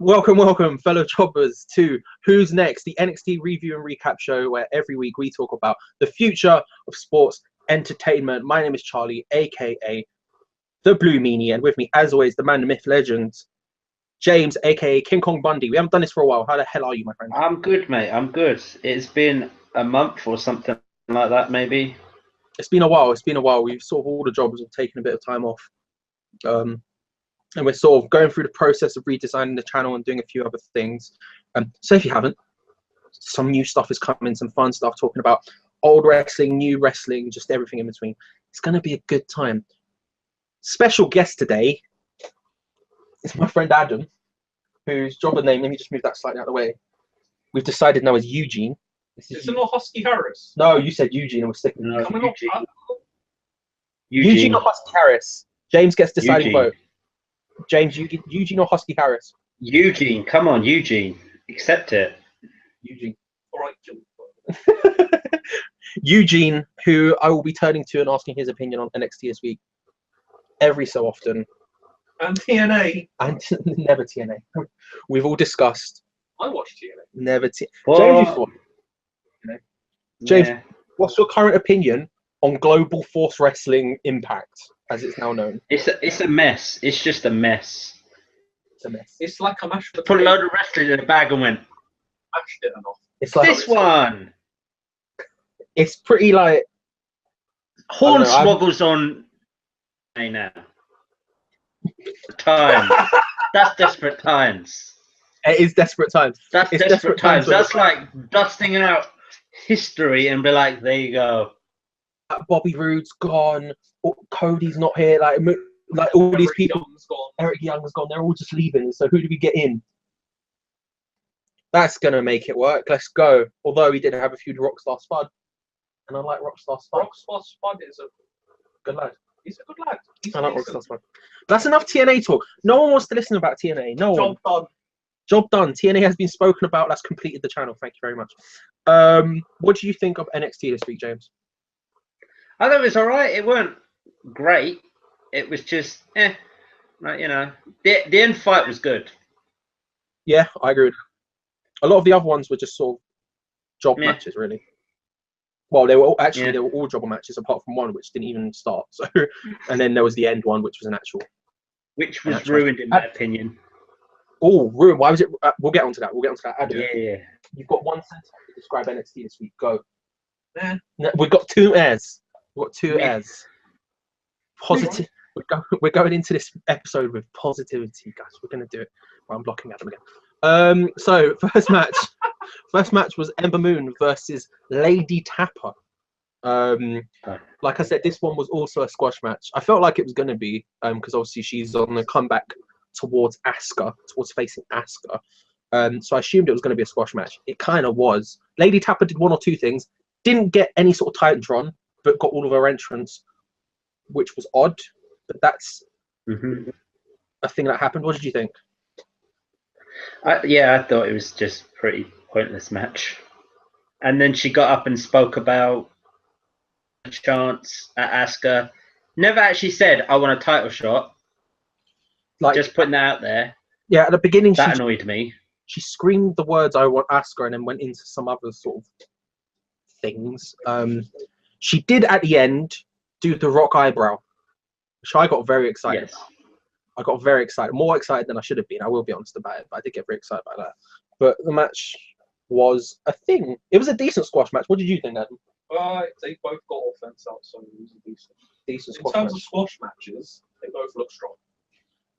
Welcome, fellow choppers, to Who's Next, the NXT review and recap show where every week we talk about the future of sports entertainment. My name is Charlie, aka the Blue Meanie, and with me, as always, the man, the myth, legend, James, aka King Kong Bundy. We haven't done this for a while. How the hell are you, my friend? I'm good, mate. I'm good. It's been a month or something like that, maybe. It's been a while. We've sort of all the jobs have taken a bit of time off. And we're sort of going through the process of redesigning the channel and doing a few other things. So if you haven't, some new stuff is coming, some fun stuff, talking about old wrestling, new wrestling, just everything in between. It's going to be a good time. Special guest today is my friend Adam, whose job and name, let me just move that slightly out of the way, we've decided now is Eugene. Is it not Husky Harris? No, you said Eugene and we're sticking No, with Eugene. Eugene or Husky Harris. James gets deciding Eugene. vote. James, Eugene or Husky Harris? Eugene, come on, Eugene. Accept it. Eugene. All right, Eugene, who I will be turning to and asking his opinion on NXT this week every so often. and TNA. And never TNA. We've all discussed. I watched TNA. Never TNA. What? James, you saw TNA. James, Yeah. what's your current opinion on Global Force Wrestling Impact, as it's now known? It's a mess. It's just a mess. It's a mess. It's like a mashed Put a load of wrestlers in a bag and went, mashed it enough. It's like this one. It's pretty like Hornswoggle's on. Hey now. Time. That's desperate times. it is desperate times. That's It's desperate times. when- That's like dusting out history and be like, there you go. Bobby Roode's gone. Cody's not here. Like all these Eric people. Young's gone. Eric Young's gone. They're all just leaving. So who do we get in? That's gonna make it work. Let's go. Although we did have a few Rockstar Spud, and I like Rockstar Spud. Rockstar Spud is a Good lad. he's a good lad. He's I like decent. Rockstar Spud. That's enough TNA talk. No one wants to listen about TNA. No one. Job done. Job done. TNA has been spoken about. That's completed the channel. Thank you very much. What do you think of NXT this week, James? I thought it was all right. It weren't great. It was just, like, you know, the end fight was good. Yeah, I agree with that. A lot of the other ones were just sort of job Yeah. matches, really. Well, they were all, actually Yeah. they were all job matches apart from one which didn't even start. So, and then there was the end one which was an actual. Which was That's ruined, in my opinion. Oh, ruin! Why was it? We'll get onto that. Adam, Yeah. you've got one sentence to describe NXT this week. Go. Nah. No, we've got two airs. We've got two Meh. airs. Positive. We're going into this episode with positivity, guys. We're gonna do it. Well, I'm blocking Adam again. So first match. First match was Ember Moon versus Lady Tapper. Like I said, this one was also a squash match. I felt like it was gonna be, because obviously she's on the comeback towards Asuka, towards facing Asuka. So I assumed it was going to be a squash match. It kind of was. Lady Tapper did one or two things. Didn't get any sort of Titantron, but got all of her entrance, which was odd. But that's a thing that happened. What did you think? I thought it was just a pretty pointless match. And then she got up and spoke about a chance at Asuka. Never actually said, I want a title shot. Like, Just putting that out there. yeah, at the beginning, That annoyed me. she screamed the words "I want Asuka" and then went into some other sort of things. She did at the end do the rock eyebrow, which I got very excited. Yes. About. I got very excited, more excited than I should have been. I will be honest about it, but I did get very excited about that. But the match was a thing. It was a decent squash match. What did you think, Adam? They both got offense out, so it was a decent. Decent In squash terms match. of squash matches, they both look strong.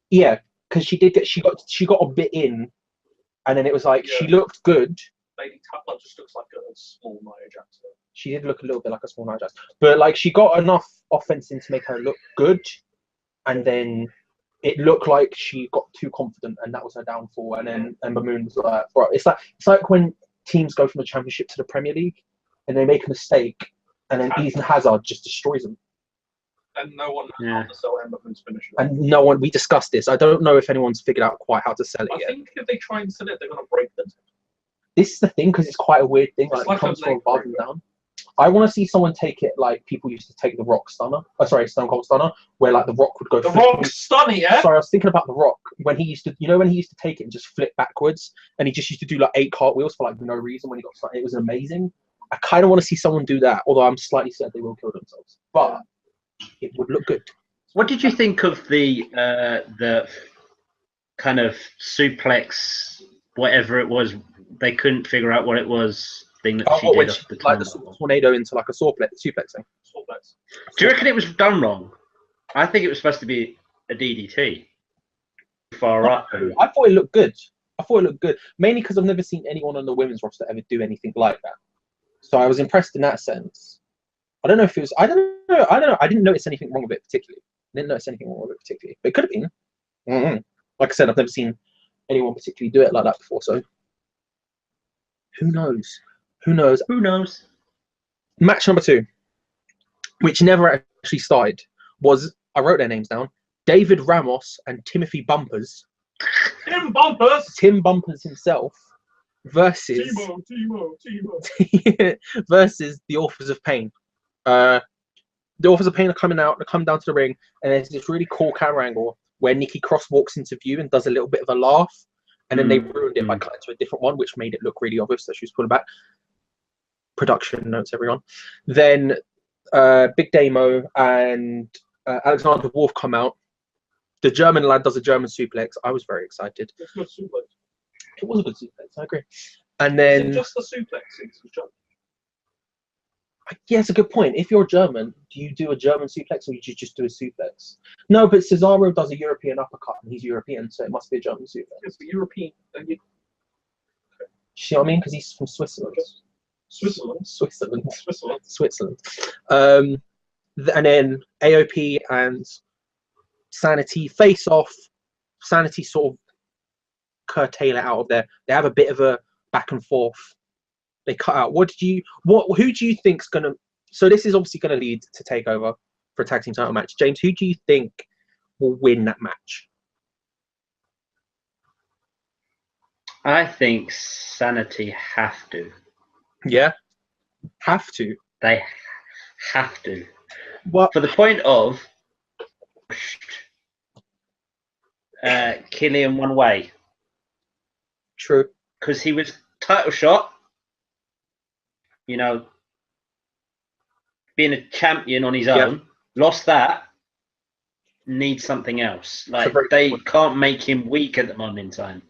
Yeah, because she got a bit in, and then it was like she Yeah. looked good. Lady Tapper just looks like a small Nia Jax. She did look a little bit like a small Nia Jax, but like she got enough offense in to make her look good, and then it looked like she got too confident, and that was her downfall. And then Ember Moon was like, bro, it's like when teams go from the Championship to the Premier League, and they make a mistake, and then Eden Hazard just destroys them. And no one knows how to sell Ember Moon's finisher. And no one, we discussed this. I don't know if anyone's figured out quite how to sell it I yet. think if they try and sell it, they're going to break them. This is the thing, because it's quite a weird thing. It's Like, like it comes a from leg above and breaker. down. I want to see someone take it like people used to take the Rock Stunner. Stone Cold Stunner, where like the Rock would go. The Rock Stunner, yeah. Sorry, I was thinking about the Rock when he used to, when he used to take it and just flip backwards, and he just used to do like 8 cartwheels for like no reason when he got started. It was amazing. I kind of want to see someone do that, although I'm slightly scared they will kill themselves. But it would look good. What did you think of the kind of suplex, whatever it was? They couldn't figure out what it was. Thing that she did off the like the tornado into like a suplex thing. Do you reckon it was done wrong? I think it was supposed to be a DDT. Far up. I thought it looked good. Mainly because I've never seen anyone on the women's roster ever do anything like that. So I was impressed in that sense. I don't know if it was. I don't know. I didn't notice anything wrong with it particularly. But it could have been. Mm-hmm. Like I said, I've never seen anyone particularly do it like that before. So who knows? Who knows? Match number 2, which never actually started, was, I wrote their names down, David Ramos and Timothy Bumpers. Tim Bumpers himself versus Timo. versus the Authors of Pain. The Authors of Pain are coming out, they come down to the ring, and there's this really cool camera angle where Nikki Cross walks into view and does a little bit of a laugh, and then they ruined it by cutting to a different one, which made it look really obvious that she was pulling back. Production notes, everyone. Then Big Damo and Alexander Wolf come out. The German lad does a German suplex. I was very excited. It's a good suplex. It was a good suplex, I agree. And then is it just the suplex? yeah, it's a good point. If you're German, do you do a German suplex or do you just do a suplex? No, but Cesaro does a European uppercut and he's European, so it must be a German suplex. It's the European. You see what I mean? Because he's from Switzerland. Switzerland. And then AOP and SAnitY face off. SAnitY sort of curtail it out of there. They have a bit of a back and forth. They cut out. Who do you think's gonna? So this is obviously gonna lead to Takeover for a tag team title match. James, who do you think will win that match? I think SAnitY have to. Yeah, have to. They have to. What? For the point of Killian one way. True. Because he was title shot, being a champion on his own, lost that, needs something else. Like, they can't make him weak at the moment in time.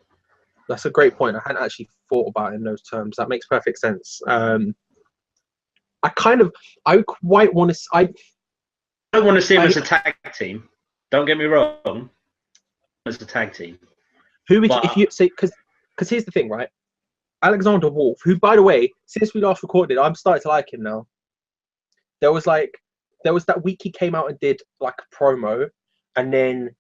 That's a great point. I hadn't actually thought about it in those terms. That makes perfect sense. I quite want to. I don't want to see him as a tag team. Don't get me wrong. As a tag team. Who would if you say? Because here's the thing, right? Alexander Wolf, who, by the way, since we last recorded, I'm starting to like him now. There was that week he came out and did like a promo, and then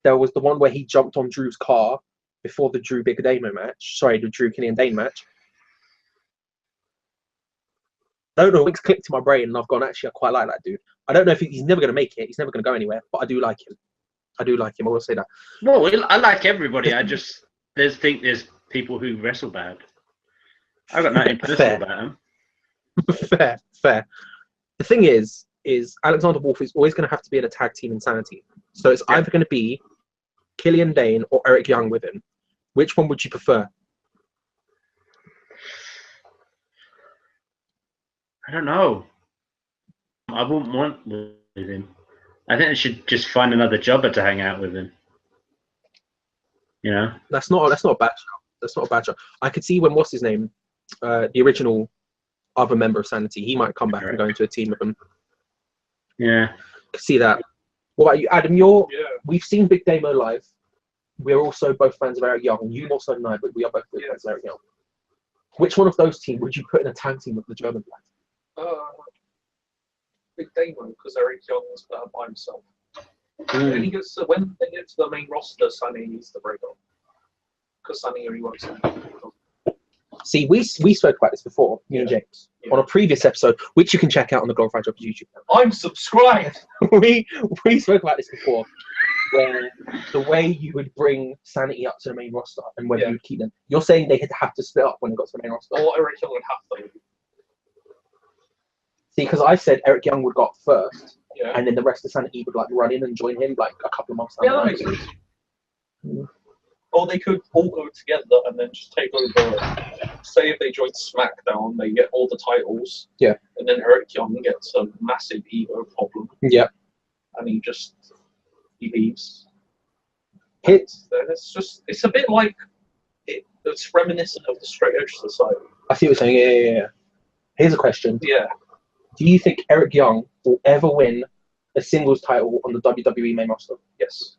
there was the one where he jumped on Drew's car before the Drew Big Damo match. Sorry, the Drew Killian Dane match. I don't know, it's clicked in my brain, and I've gone, actually, I quite like that dude. I don't know if he's never going to make it. He's never going to go anywhere, but I do like him. I will say that. Well, I like everybody. I just think there's people who wrestle bad. I've got nothing personal about him. Fair. The thing is Alexander Wolf is always going to have to be in a tag team in SAnitY. So it's either going to be Killian Dane or Eric Young with him. Which one would you prefer? I don't know. I wouldn't want with him. I think I should just find another jobber to hang out with him. That's not a bad show. I could see when what's his name, the original other member of SAnitY, he might come back and go into a team with him. Yeah, could see that. What about you, Adam? We've seen Big Damo live. We're also both fans of Eric Young. You more so than I, but we are both fans of Eric Young. Which one of those teams would you put in a tag team with the German lad? Big Damo, because Eric Young's by himself. When they get to the main roster, SAnitY needs to break up. Because SAnitY only works in. See, we spoke about this before, me and James, on a previous episode, which you can check out on the Glorified Jobbers YouTube channel. I'm subscribed! we spoke about this before, where the way you would bring SAnitY up to the main roster and whether you would keep them. You're saying they had to have to split up when they got to the main roster? Or Eric Young would have to. See, because I said Eric Young would got first, Yeah. and then the rest of SAnitY would like run in and join him like a couple of months Yeah, down that the makes line. sense. Or they could all go together and then just take over. Say if they join SmackDown, they get all the titles. Yeah. And then Eric Young gets a massive ego problem. Yeah. And he leaves. Hits. It's a bit like it's reminiscent of the Straight Edge Society. I see what you're saying. Yeah. Here's a question. Yeah. Do you think Eric Young will ever win a singles title on the WWE main roster? Yes.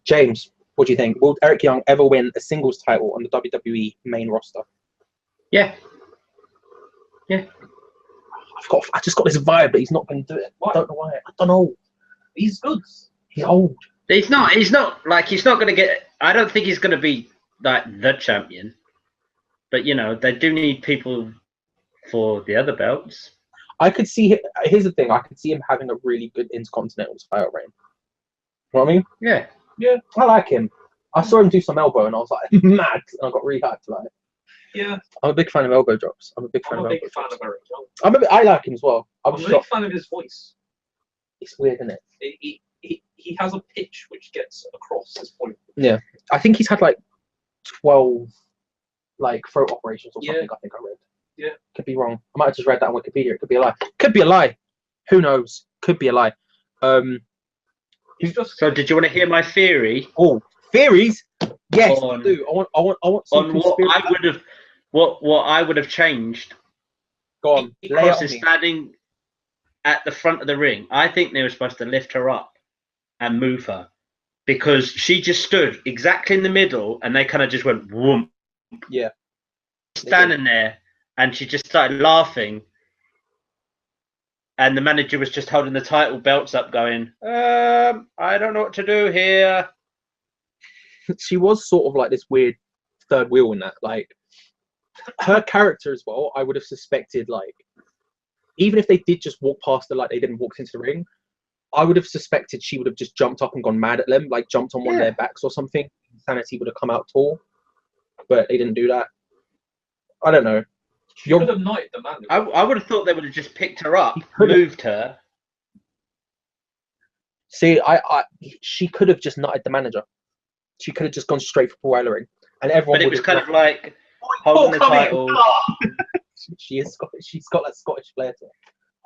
James, what do you think? Will Eric Young ever win a singles title on the WWE main roster? Yeah. I just got this vibe that he's not going to do it. Why? I don't know why. I don't know. He's good. He's old. He's not going to get. I don't think he's going to be like the champion. But they do need people for the other belts. I could see him. Here's the thing. I could see him having a really good Intercontinental title reign. You know what I mean? Yeah. Yeah. I like him. I saw him do some elbow and I was like, mad. And I got really hyped about it. Yeah. I'm a big fan of elbow drops. I'm a big fan I'm of a elbow big fan drops. of Eric Young. I like him as well. I'm a big shocked. fan of his voice. It's weird, isn't it? He has a pitch which gets across his point. Yeah. I think he's had like 12 like throat operations or something. I think I read. Yeah. Could be wrong. I might have just read that on Wikipedia. It could be a lie. Could be a lie. Who knows? Could be a lie. So did you want to hear my theory? Oh, theories? Yes, on, I do. I want some on what I would have changed. Go on. Nikki Cross is standing at the front of the ring. I think they were supposed to lift her up and move her because she just stood exactly in the middle and they kind of just went whoomp. Yeah. Standing there and she just started laughing. And the manager was just holding the title belts up going, I don't know what to do here. She was sort of like this weird third wheel in that. Like, her character as well, I would have suspected, like, even if they did just walk past her like they didn't walk into the ring, I would have suspected she would have just jumped up and gone mad at them, like jumped on one of their backs or something. SAnitY would have come out tall, but they didn't do that. I don't know. You could have knighted the man. I would have thought they would have just picked her up, moved her. See, she could have just nutted the manager. She could have just gone straight for Paul Ellering, and everyone. But it was kind of like holding the title. She's got that Scottish flair to her.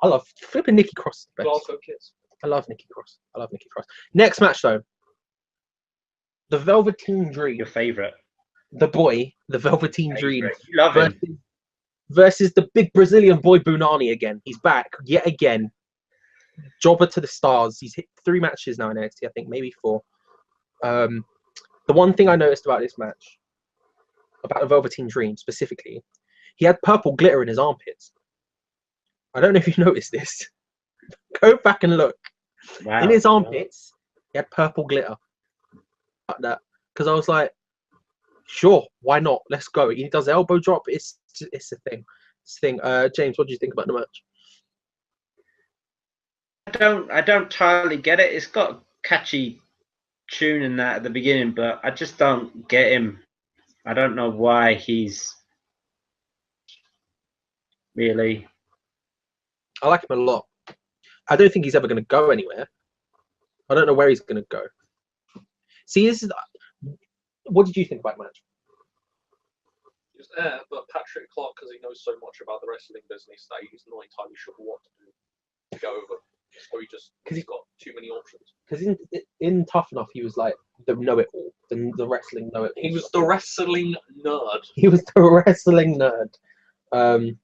I love flipping Nikki Cross. Glasgow Kids. I love Nikki Cross. Next match though, the Velveteen Dream. Your favourite. The boy, the Velveteen Dream. You love him. Versus the big Brazilian boy Bunani again. He's back yet again. Jobber to the stars. He's hit 3 matches now in NXT, I think, maybe 4. The one thing I noticed about this match, about the Velveteen Dream specifically, he had purple glitter in his armpits. I don't know if you noticed this. Go back and look. Wow. In his armpits, he had purple glitter. Like that. Because I was like, sure, why not? Let's go. He does elbow drop. It's a thing. James, what do you think about the match? I don't entirely get it. It's got a catchy tune in that at the beginning, but I just don't get him. I don't know why he's really. I like him a lot. I don't think he's ever going to go anywhere. I don't know where he's going to go. See, this is. What did you think about the match? He was there, but Patrick Clark, because he knows so much about the wrestling business, that he's not entirely sure what to do to go over. So he's got too many options. Because in Tough Enough, he was like the know-it-all, the wrestling know-it-all. He was the wrestling nerd. He was the wrestling nerd.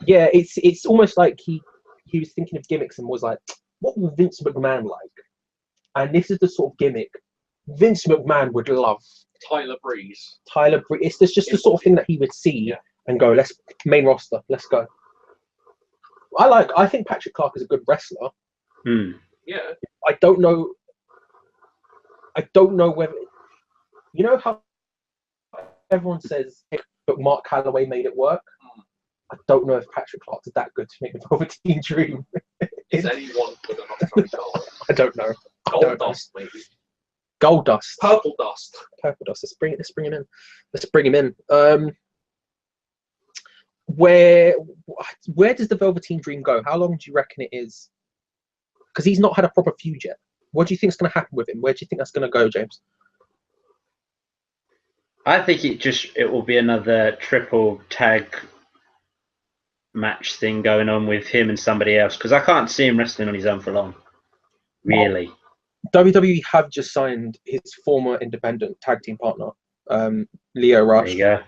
Yeah, it's almost like he was thinking of gimmicks and was like, what will Vince McMahon like? And this is the sort of gimmick Vince McMahon would love. Tyler Breeze. It's just the sort of thing that he would see and go, let's main roster, let's go. I think Patrick Clark is a good wrestler. Yeah. I don't know whether, you know how everyone says, but Mark Calloway made it work. I don't know if Patrick Clark's that good to make the Velveteen Dream. Is anyone good enough to I don't know. Gold Dust, maybe. Gold Dust. Purple Dust. Let's bring him in. where does the Velveteen Dream go? How long do you reckon it is? Because he's not had a proper feud yet. What do you think is going to happen with him? Where do you think that's going to go, James? I think it will be another triple tag match thing going on with him and somebody else, because I can't see him wrestling on his own for long. Really. Well, WWE have just signed his former independent tag team partner, Leo Rush. There you go.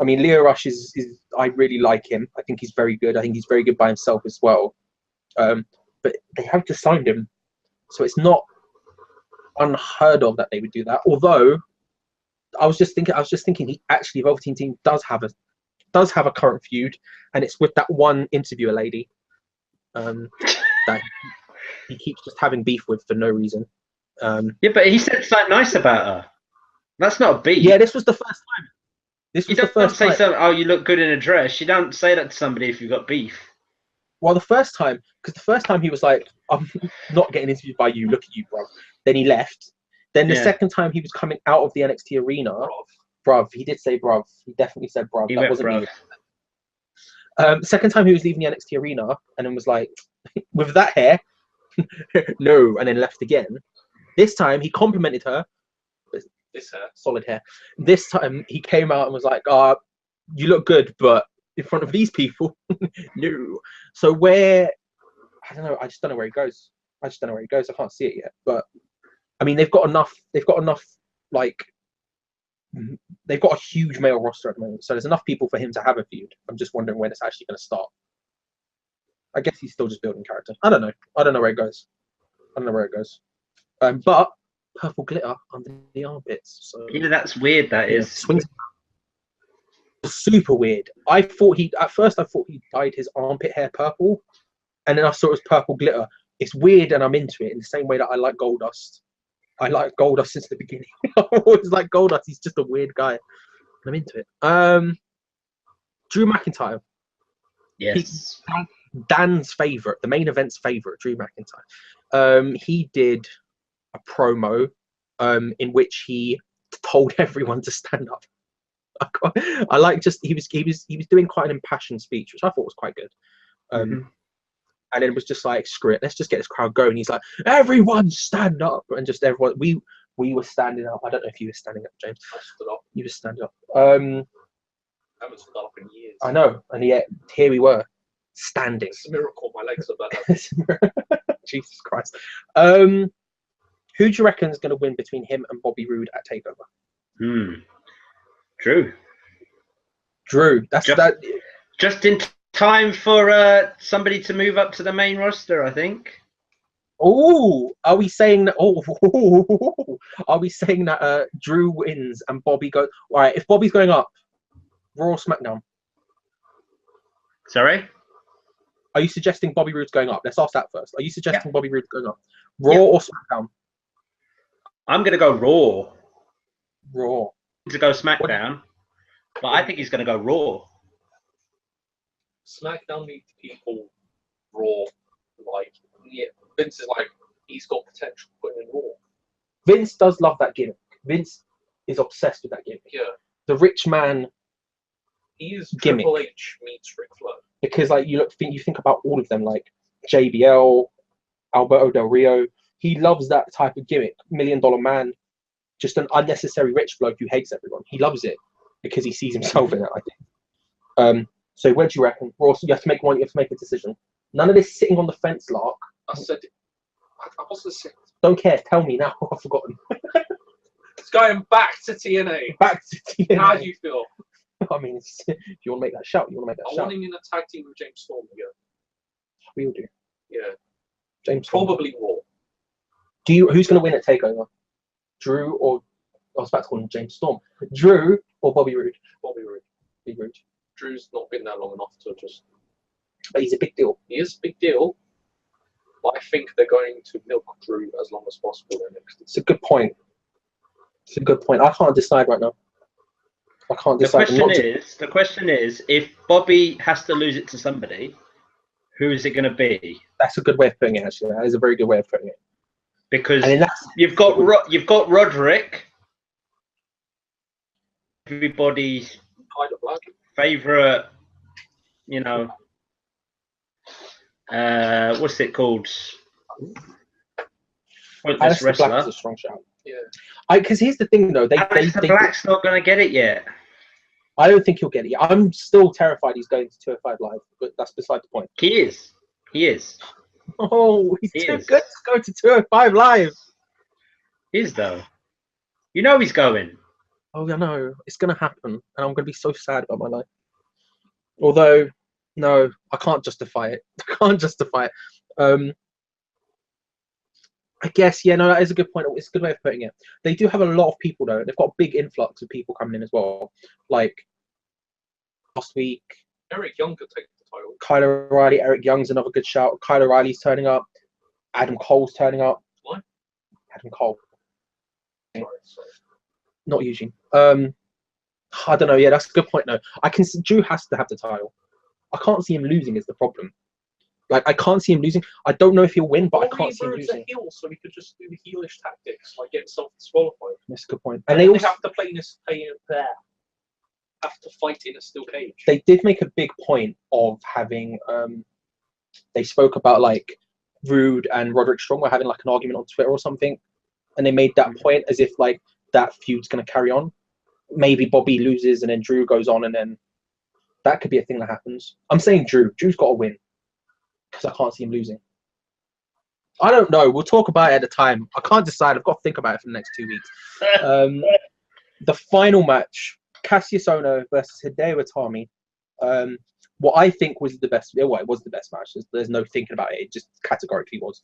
I mean, Leo Rush is I really like him. I think he's very good. I think he's very good by himself as well. But they have just signed him, so it's not unheard of that they would do that. Although I was just thinking he actually, Velveteen Team does have a current feud, and it's with that one interviewer lady that he keeps just having beef with for no reason. Yeah, but he said something nice about her. That's not a beef. Yeah, this was the first time. This was You the don't first say time. something, oh, you look good in a dress. You don't say that to somebody if you've got beef. Well, the first time he was like, I'm not getting interviewed by you, look at you, bruv. Then he left. Then the second time he was coming out of the NXT arena, bruv, he did say bruv. He definitely said bruv. He that went wasn't bruv. me. Second time he was leaving the NXT arena and then was like, with that hair, no, and then left again. This time he complimented her. This hair, solid hair. This time he came out and was like, you look good, but in front of these people, no. So I don't know. I just don't know where he goes. I can't see it yet. But I mean, they've got enough. Like, they've got a huge male roster at the moment. So there's enough people for him to have a feud. I'm just wondering when it's actually going to start. I guess he's still just building character. I don't know. I don't know where it goes. But purple glitter under the armpits. So Yeah, that's weird. That is. Swings. Super weird. At first I thought he dyed his armpit hair purple, and then I saw it was purple glitter. It's weird, and I'm into it in the same way that I like Goldust. I like Goldust since the beginning. I always like Goldust. He's just a weird guy, and I'm into it. Drew McIntyre. Yes. Dan's favorite, the main event's favorite, Drew McIntyre. He did a promo in which he told everyone to stand up. I like just he was doing quite an impassioned speech, which I thought was quite good. And then it was just like, screw it, let's just get this crowd going. He's like, everyone stand up, and just everyone we were standing up. I don't know if you were standing up, James. I stood up. You were standing up. I haven't stood up in years. I know, and yet here we were standing. It's a miracle. My legs are better. Jesus Christ. Who do you reckon is going to win between him and Bobby Roode at TakeOver? Drew. That's just in time for somebody to move up to the main roster, I think. Oh, are we saying that? Are we saying that Drew wins and Bobby goes? All right, if Bobby's going up, Raw or SmackDown? Sorry? Are you suggesting Bobby Roode's going up? Let's ask that first. Are you suggesting Bobby Roode's going up? Raw or SmackDown? I'm going to go Raw. Raw. To go SmackDown, but I think he's going to go Raw. SmackDown needs people Raw. Like, yeah, Vince is like, he's got potential putting in Raw. Vince does love that gimmick. Vince is obsessed with that gimmick. Yeah. The rich man. He is gimmick. Triple H meets Ric Flair. Because like you think about all of them, like JBL, Alberto Del Rio. He loves that type of gimmick. $1 Million Man, just an unnecessary rich bloke who hates everyone. He loves it because he sees himself in it, I think. So where do you reckon? Ross, you have to make a decision. None of this sitting on the fence, Lark. I said, I wasn't saying. Don't care. Tell me now. I've forgotten. It's going back to TNA. Back to TNA. How do you feel? I mean, if you want to make that shout, you want to make that I shout. want him in a tag team with James Storm again. We all do. Yeah. James Storm. Probably Raw. Who's going to win at TakeOver? Drew or I was about to call him James Storm. Drew or Bobby Roode? Bobby Roode. Big Roode. Drew's not been there long enough to just. But he's a big deal. He is a big deal. But I think they're going to milk Drew as long as possible next. It's a good point. I can't decide right now. I can't decide. The question is, if Bobby has to lose it to somebody, who is it going to be? That's a good way of putting it. Actually, that is a very good way of putting it. Because you've got Roderick, everybody's kind of like favorite you know, what's it called? Pointless Aleister Black wrestler. is a strong shout. Yeah. Because here's the thing, though. Aleister Black's not going to get it yet. I don't think he'll get it. I'm still terrified he's going to 205 Live, but that's beside the point. He is. He is. Oh, he's He too is. good to go to 205 Live. He is, though. You know he's going. Oh, I know. It's going to happen, and I'm going to be so sad about my life. Although, no, I can't justify it. I can't justify it. I guess, yeah, no, that is a good point. It's a good way of putting it. They do have a lot of people, though. They've got a big influx of people coming in as well. Like, last week, Eric Young could take the title. Kyle O'Reilly, Eric Young's another good shout. Kyle O'Reilly's turning up. Adam Cole's turning up. What? Adam Cole. Sorry. Not Eugene. I don't know. Yeah, that's a good point, though. I can see Drew has to have the title. I can't see him losing is the problem. Like, I can't see him losing. I don't know if he'll win, but I can't see him losing. A heel, so he could just do the heelish tactics, like get himself disqualified. That's a good point. And they they also have to play in this have to fight in a steel cage. they did make a big point of having. They spoke about like Roode and Roderick Strong were having like an argument on Twitter or something, and they made that point as if like that feud's going to carry on. Maybe Bobby loses and then Drew goes on, and then that could be a thing that happens. I'm saying Drew's got to win. Because I can't see him losing. I don't know. We'll talk about it at the time. I can't decide. I've got to think about it for the next 2 weeks. The final match, Cassius Ohno versus Hideo Itami. What I think was the best. Well, it was the best match. There's no thinking about it. It just categorically was.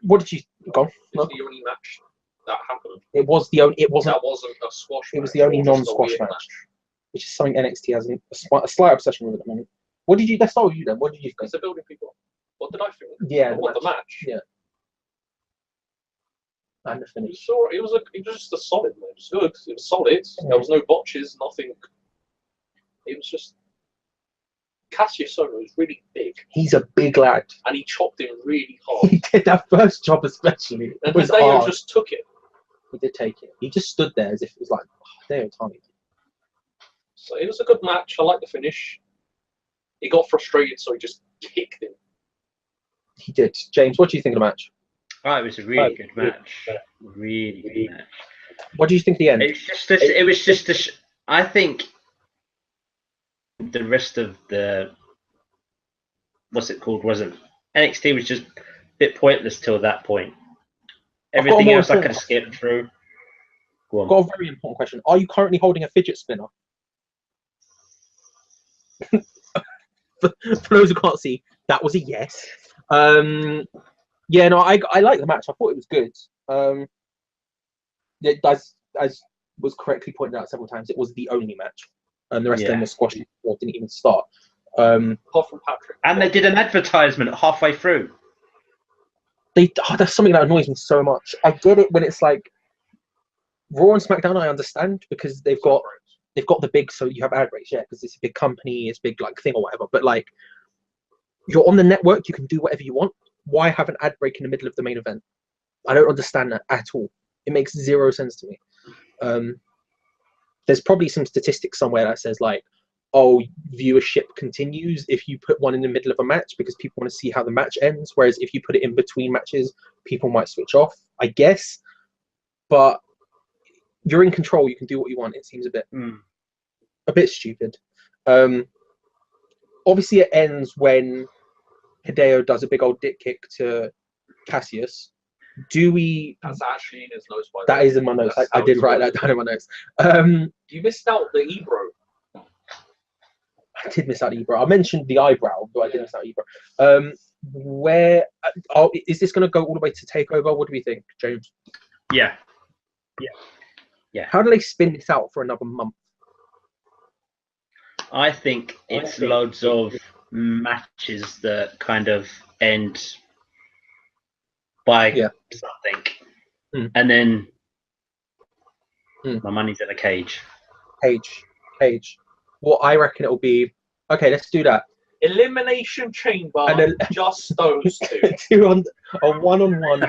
What did you go? It's the only match that happened. It was the only. It wasn't. That wasn't a squash. It was the only non-squash match. Which is something NXT has a slight obsession with at the moment. What did you? Let's start with you then. What did you think? Because they're building people. What did I think? Yeah, the match. Yeah. And the finish. It was just a solid match. It was good. It was solid. There was no botches. Nothing. It was just. Cassius Ohno was really big. He's a big lad, and he chopped him really hard. He did that first job especially. And Hideo just took it. He did take it. He just stood there as if it was like, oh, Hideo Itami. So it was a good match. I like the finish. He got frustrated, so he just kicked him. He did. James, what do you think of the match? Oh, it was a really good match. Really good match. What do you think of the end? I think the rest of the NXT was just a bit pointless till that point. Everything else I could skip through. I've got a very important question. Are you currently holding a fidget spinner? For those who can't see, that was a yes. Yeah, no, I like the match. I thought it was good. As was correctly pointed out several times, it was the only match. The rest of them were squashed or didn't even start. Apart from Patrick. And they did an advertisement halfway through. That's something that annoys me so much. I get it when it's like Raw and SmackDown. I understand because they've got the big, so you have ad breaks, yeah, because it's a big company, it's a big like thing or whatever. But like, you're on the network, you can do whatever you want. Why have an ad break in the middle of the main event? I don't understand that at all. It makes zero sense to me. There's probably some statistics somewhere that says like, oh, viewership continues if you put one in the middle of a match because people want to see how the match ends. Whereas if you put it in between matches, people might switch off, I guess. But you're in control. You can do what you want. It seems a bit stupid. Obviously, it ends when Hideo does a big old dick kick to Cassius. That's actually in his notes. By the way. That is in my notes. I did write that down in my notes. You missed out the Ebro. I did miss out the Ebro. I mentioned the eyebrow, but I did miss out Ebro. Where is this going to go all the way to Takeover? What do we think, James? Yeah. How do they spin this out for another month? I think it's loads of matches that kind of end by something, and then my money's in a cage. Cage. Well, I reckon it'll be okay. Let's do that. Elimination Chamber. And then just those two. A one-on-one.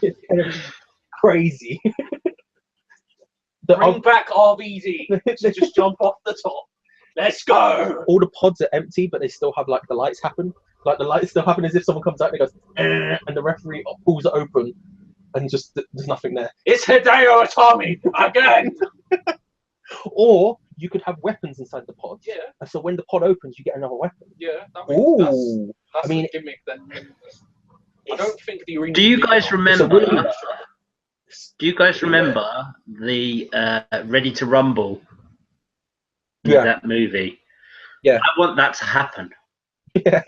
It's kind of crazy. Bring back RVD to just jump off the top. Let's go. All the pods are empty, but they still have like the lights happen. Like the lights still happen as if someone comes out and goes, and the referee pulls it open, and just there's nothing there. It's Hideo Itami again. Or you could have weapons inside the pod. Yeah. And so when the pod opens, you get another weapon. Yeah. That's a gimmick then. I don't think the arena. Do you guys remember? Do you guys remember the Ready to Rumble? That movie. Yeah. I want that to happen. Yeah.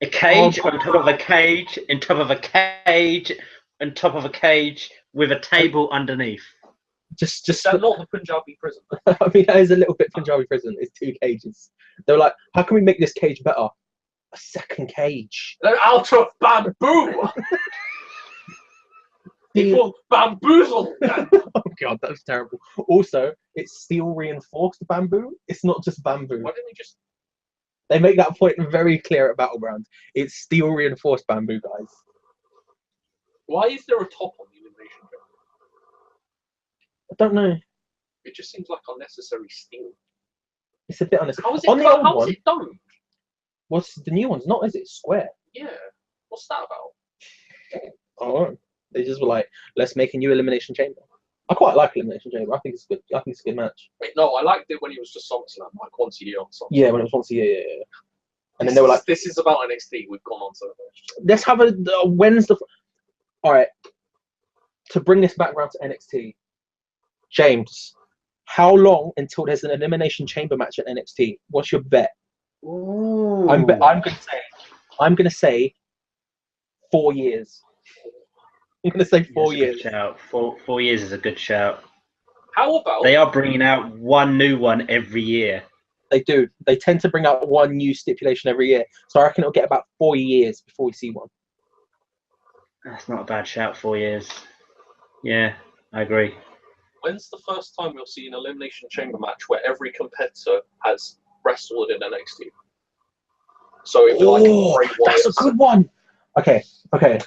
A cage on top of a cage, on top of a cage, on top of a cage, with a table underneath. Just not the Punjabi prison. I mean, that is a little bit Punjabi prison. It's 2 cages. They're like, how can we make this cage better? A second cage. They're out of bamboo. People bamboozled. Oh god, that was terrible. Also, it's steel reinforced bamboo. It's not just bamboo. Why didn't they just? They make that point very clear at Battleground. It's steel reinforced bamboo, guys. Why is there a top on the Elimination Chamber? I don't know. It just seems like unnecessary steel. It's a bit unnecessary. How is it, on the old how one, is it done? What's the new one's not, is it? Square. Yeah. What's that about? Oh, they just were like, let's make a new Elimination Chamber. I quite like Elimination Chamber. I think it's good. I think it's a good match. Wait, no, I liked it when it was just SummerSlam, like once a year on SummerSlam. Yeah, when it was once a year. Yeah. And then they were like, "This is about NXT. We've gone on to let's have a when's the. All right. To bring this back around to NXT, James, how long until there's an Elimination Chamber match at NXT? What's your bet? Ooh. I'm gonna say 4 years. I'm gonna say 4 years. Shout. 4 years is a good shout. How about they are bringing out one new one every year? They do. They tend to bring out one new stipulation every year. So I reckon it'll get about 4 years before we see one. That's not a bad shout. 4 years. Yeah, I agree. When's the first time we'll see an Elimination Chamber match where every competitor has wrestled in NXT? So if like Bray Wyatt, that's a good one. Okay.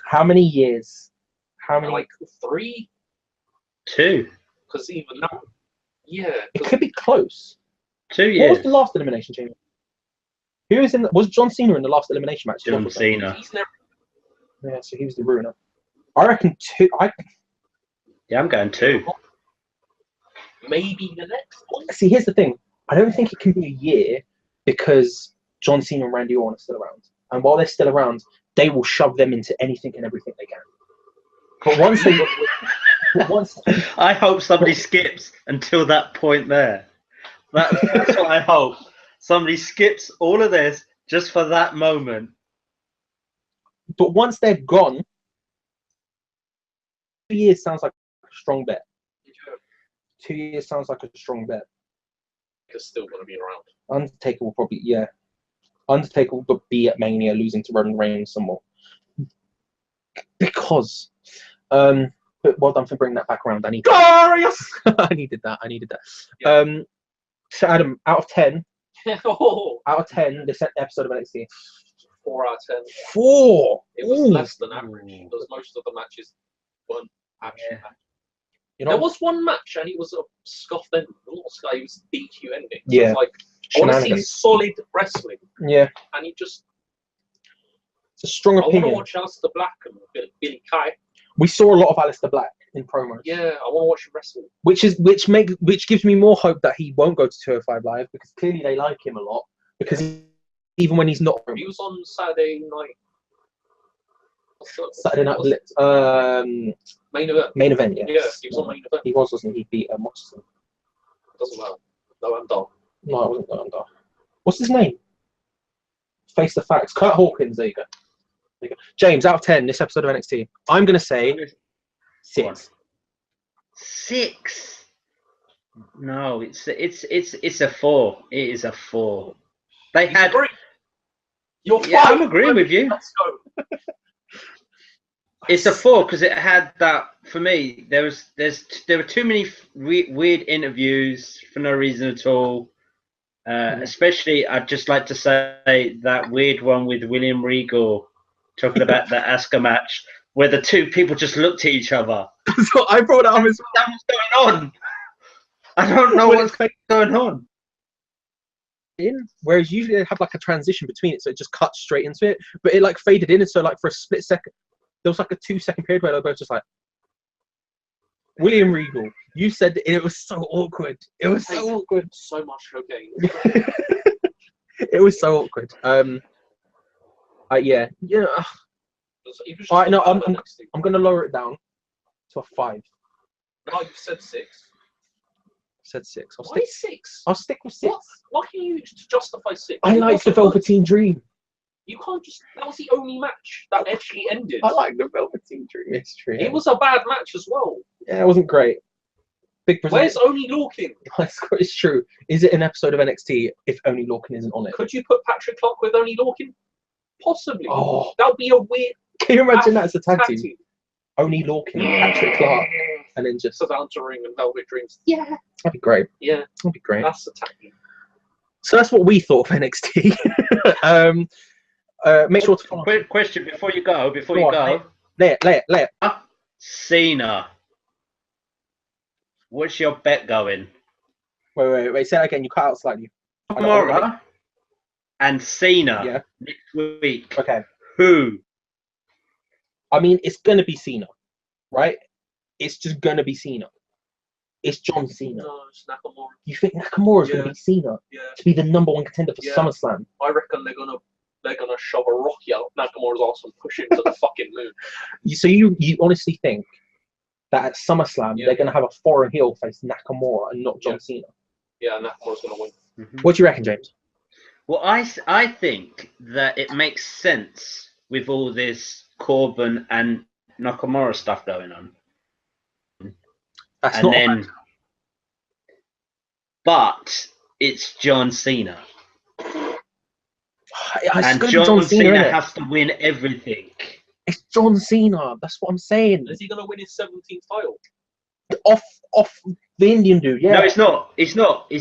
How many years? How many? Like 3? 2. Because even now, yeah, it could be close. 2 years. What was the last Elimination Chamber? Who was in? Was John Cena in the last Elimination match? John Cena. He's never. Yeah, so he was the ruiner. I reckon 2. Yeah, I'm going 2. Maybe the next one. See, here's the thing. I don't think it can be a year because John Cena and Randy Orton are still around, and while they're still around, they will shove them into anything and everything they can. But once I hope somebody skips until that point there. That's what I hope. Somebody skips all of this just for that moment. But once they're gone, 2 years sounds like a strong bet. 2 years sounds like a strong bet. They're still going to be around. Undertaker will probably, Undertaker will be at Mania losing to Roman Reigns some more. Because, but well done for bringing that back around. I needed that. Yeah. So Adam, out of 10, this episode of NXT. 4 out of 10. 4. It was less than average because most of the matches weren't action. You know, there was one match and it was a scuffed ending. It was DQ ending. So yeah. It's like, I want to see solid wrestling. Yeah. And he just. It's a strong opinion. I want to watch Aleister Black and Billy Kay. We saw a lot of Aleister Black in promos. Yeah, I want to watch him wrestle. Which gives me more hope that he won't go to 205 Live because clearly they like him a lot. Because even when he's not, he was on Saturday night. Main event. Main event, yes. Yeah, he was on main event. He was, wasn't he? He beat Watson. Doesn't matter. No, I'm done. No, it wasn't. No, I'm done. What's his name? Face the facts. Kurt Hawkins. There you go. James, out of 10, this episode of NXT, I'm gonna say 6. 6. No, it's a 4. It is a 4. They had. I'm agreeing with you. Let's go. It's a 4 because it had that. For me, there were too many weird interviews for no reason at all. Especially, I'd just like to say that weird one with William Regal talking about the Asuka match where the two people just looked at each other. So I brought it up as What's going on? I don't know what's going on. Whereas usually they have like a transition between it, so it just cuts straight into it. But it like faded in, and so like for a split second, there was like a 2-second period where they were both just like, William Regal, you said that it was so awkward. It was so awkward. So much cocaine. It was so awkward. Yeah. All right, no, I'm gonna lower it down to a 5. No, you said 6. Said 6. Why 6? I'll stick with 6. Why can you justify 6? I like the Velveteen Dream. You can't just. That was the only match that actually ended. I like the Velveteen Dream. It's true. It was a bad match as well. Yeah, it wasn't great. Where's Oney Lorcan? It's true. Is it an episode of NXT if Oney Lorcan isn't on it? Could you put Patrick Clark with Oney Lorcan? Possibly. Oh, that would be a weird. Can you imagine that as a tag team? Oney Lorcan, Patrick Clark, and then just Savannah Ring and Velvet Dreams. Yeah, that'd be great. Yeah, that'd be great. That's the tag team. So that's what we thought of NXT. Make sure to follow. Quick question before you go. Lay it. Cena. What's your bet going? Wait. Say that again. You cut out slightly. Nakamura and Cena next week. Okay. Who? I mean, it's gonna be Cena, right? It's just gonna be Cena. It's John Cena. No, it's Nakamura. You think Nakamura's gonna be Cena to be the #1 contender for SummerSlam? I reckon they're gonna shove a rocky out Nakamura's arse and push him to the fucking moon. So you honestly think that at SummerSlam they're gonna have a foreign heel face Nakamura and not John Cena? Yeah, Nakamura's gonna win. Mm-hmm. What do you reckon, James? Well, I think that it makes sense with all this Corbin and Nakamura stuff going on. That's not bad. But it's John Cena. And John Cena has to win everything. It's John Cena. That's what I'm saying. Is he gonna win his 17th title? Off the Indian dude, yeah. No, it's not. It's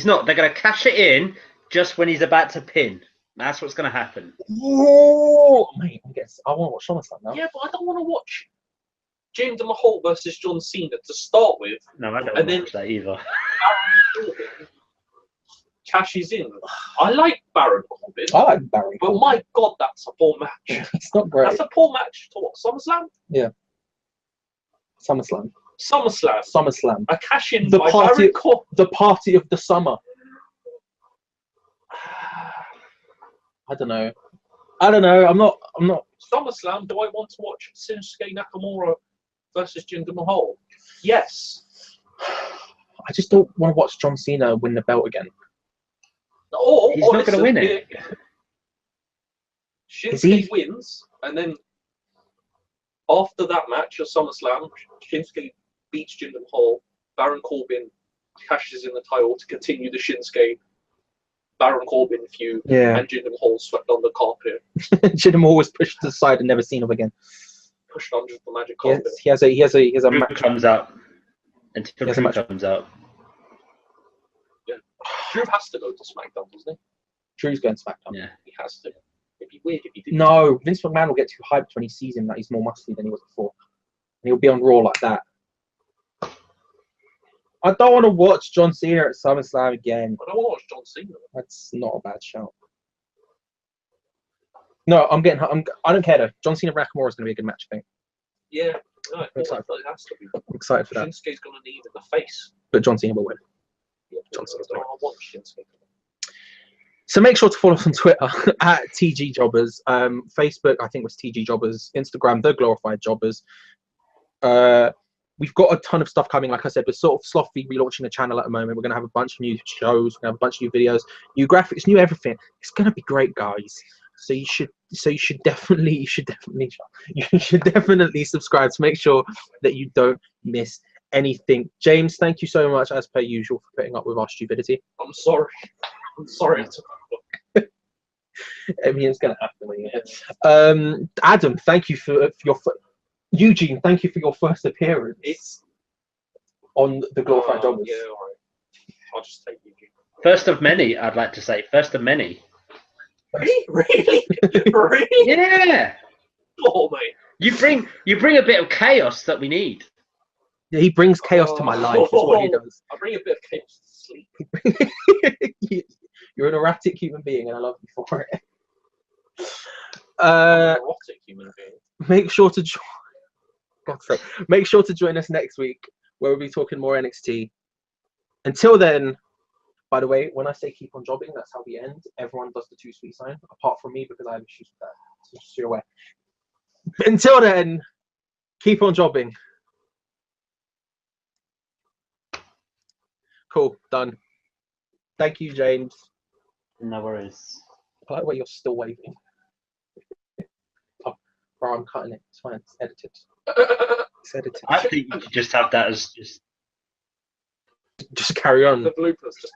not. They're gonna cash it in just when he's about to pin. That's what's gonna happen. Oh, mate, I want to watch SummerSlam now. Yeah, but I don't want to watch Jinder Mahal versus John Cena to start with. No, I don't want to watch that either. Cashes in. I like Baron Corbin. I like Baron but Corbin. My God, that's a poor match. It's not great. That's a poor match to what? SummerSlam? Yeah. SummerSlam. A cash in the by party. Baron Corbin. The party of the summer. I don't know. I'm not. SummerSlam. Do I want to watch Shinsuke Nakamura versus Jinder Mahal? Yes. I just don't want to watch John Cena win the belt again. He's not going to win it. Shinsuke wins, and then after that match at SummerSlam, Shinsuke beats Jinder Mahal. Baron Corbin cashes in the title to continue the Shinsuke Baron Corbin feud, and Jinder Mahal swept on the carpet. Jinder Mahal was pushed to the side and never seen him again. Pushed under the magic carpet. He has a match comes out. Until Drew comes out. Yeah. Drew has to go to SmackDown, doesn't he? Drew's going to SmackDown. Yeah. He has to. It'd be weird if he didn't. No, Vince McMahon will get too hyped when he sees him that he's more muscly than he was before. And he'll be on Raw like that. I don't want to watch John Cena at SummerSlam again. I don't want to watch John Cena. That's not a bad shout. No, I don't care though. John Cena Nakamura is going to be a good match, I think. Yeah. No, I'm excited. It has to be. I'm excited for that. Shinsuke's going to need in the face. But John Cena will win. Yeah, John Cena's going to win. I want Shinsuke. So make sure to follow us on Twitter at TG Jobbers. Facebook, I think, was TG Jobbers. Instagram, The Glorified Jobbers. We've got a ton of stuff coming. Like I said, we're sort of slothfully relaunching the channel at the moment. We're going to have a bunch of new shows. We're going to have a bunch of new videos, new graphics, new everything. It's going to be great, guys. So you should definitely subscribe to make sure that you don't miss anything. James, thank you so much as per usual for putting up with our stupidity. I'm sorry. I mean, it's gonna happen when you hit. Adam, thank you for your. Eugene, thank you for your first appearance. It's on the Glorified Jobbers. Yeah, all right. I'll just take Eugene. First of many, I'd like to say. First of many. Really? Really? Yeah. Oh, mate. You bring a bit of chaos that we need. Yeah, he brings chaos to my life. Is what he does. I bring a bit of chaos to sleep. You're an erratic human being, and I love you for it. I'm an erotic human being. Make sure to join. God's sake. Make sure to join us next week, where we'll be talking more NXT. Until then, by the way, when I say keep on jobbing, that's how we end. Everyone does the 2 sweet sign, apart from me because I have issues with that. So just so you're aware. Until then, keep on jobbing. Cool, done. Thank you, James. No worries. I like the way you're still waving. Oh, bro, I'm cutting it. It's fine. It's edited. It's edited. I think you should just have that as just carry on. The bloopers just